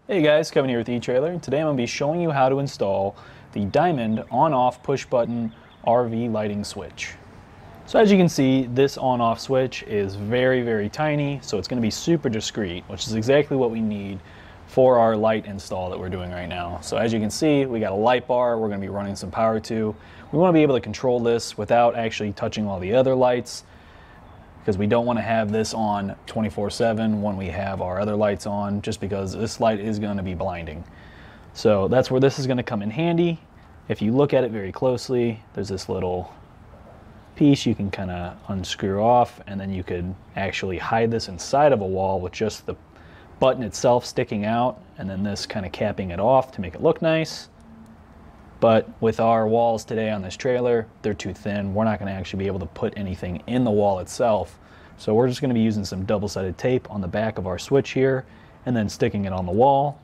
Hey guys, Kevin here with eTrailer. Today I'm going to be showing you how to install the diamond on-off push-button RV lighting switch. So as you can see, this on-off switch is very tiny, so it's going to be super discreet, which is exactly what we need for our light install that we're doing right now. So as you can see, we got a light bar we're going to be running some power to. We want to be able to control this without actually touching all the other lights, because we don't want to have this on 24/7 when we have our other lights on, just because this light is going to be blinding. So that's where this is going to come in handy. If you look at it very closely, there's this little piece you can kind of unscrew off, and then you could actually hide this inside of a wall with just the button itself sticking out, and then this kind of capping it off to make it look nice. But with our walls today on this trailer, they're too thin. We're not going to actually be able to put anything in the wall itself. So we're just going to be using some double-sided tape on the back of our switch here and then sticking it on the wall.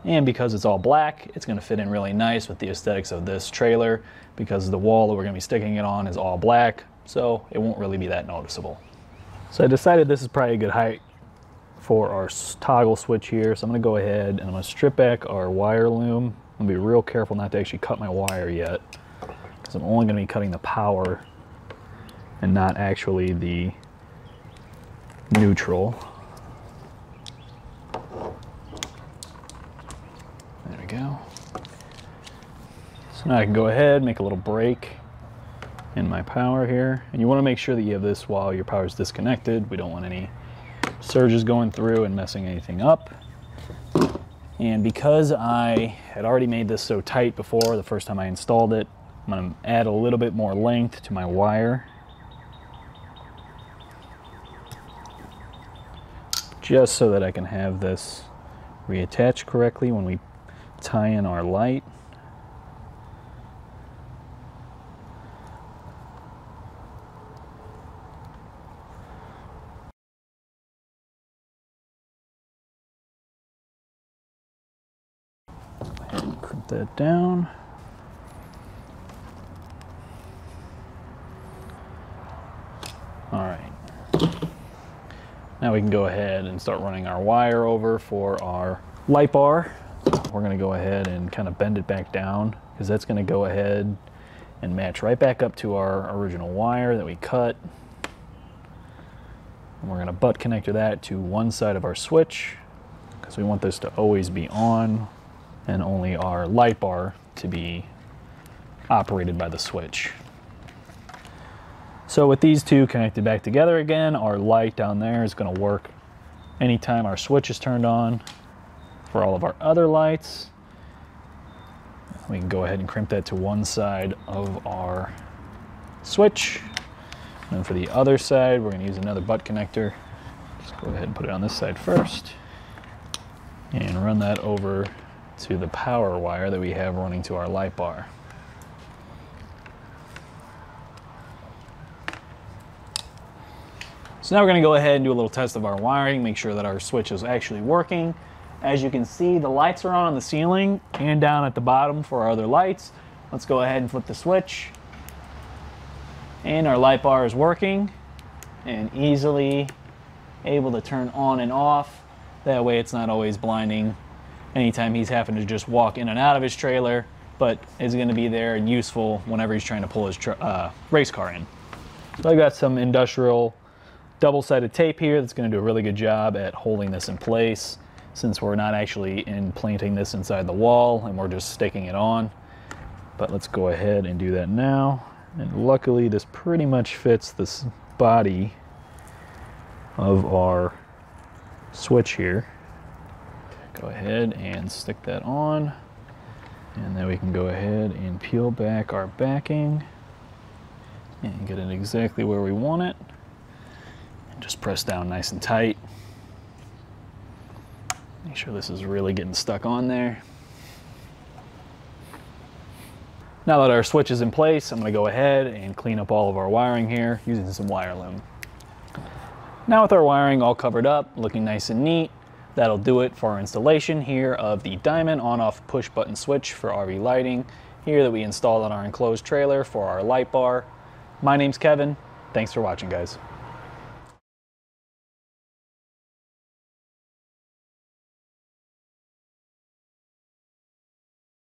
And because it's all black, it's going to fit in really nice with the aesthetics of this trailer, because the wall that we're going to be sticking it on is all black, so it won't really be that noticeable. So I decided this is probably a good height for our toggle switch here. So I'm going to go ahead and I'm going to strip back our wire loom. I'm going to be real careful not to actually cut my wire yet, because I'm only going to be cutting the power and not actually the neutral. There we go. So now I can go ahead and make a little break in my power here. And you want to make sure that you have this while your power is disconnected. We don't want any surges going through and messing anything up. And because I had already made this so tight before the first time I installed it, I'm going to add a little bit more length to my wire, just so that I can have this reattached correctly when we tie in our light. Go ahead and crimp that down. All right. Now we can go ahead and start running our wire over for our light bar. We're going to go ahead and kind of bend it back down, because that's going to go ahead and match right back up to our original wire that we cut. And we're going to butt connector that to one side of our switch, because we want this to always be on and only our light bar to be operated by the switch. So with these two connected back together again, our light down there is going to work anytime our switch is turned on. For all of our other lights, we can go ahead and crimp that to one side of our switch. And for the other side, we're going to use another butt connector. Just go ahead and put it on this side first and run that over to the power wire that we have running to our light bar. So now we're going to go ahead and do a little test of our wiring, make sure that our switch is actually working. As you can see, the lights are on the ceiling and down at the bottom for our other lights. Let's go ahead and flip the switch. And our light bar is working and easily able to turn on and off. That way it's not always blinding anytime he's having to just walk in and out of his trailer, but is going to be there and useful whenever he's trying to pull his race car in. So I got some industrial double-sided tape here that's going to do a really good job at holding this in place, since we're not actually implanting this inside the wall and we're just sticking it on. But let's go ahead and do that now. And luckily this pretty much fits this body of our switch here. Go ahead and stick that on, and then we can go ahead and peel back our backing and get it exactly where we want it, and just press down nice and tight. Make sure this is really getting stuck on there. Now that our switch is in place, I'm going to go ahead and clean up all of our wiring here using some wire loom. Now with our wiring all covered up, looking nice and neat, that'll do it for our installation here of the diamond on-off push button switch for RV lighting here that we installed on our enclosed trailer for our light bar. My name's Kevin. Thanks for watching, guys.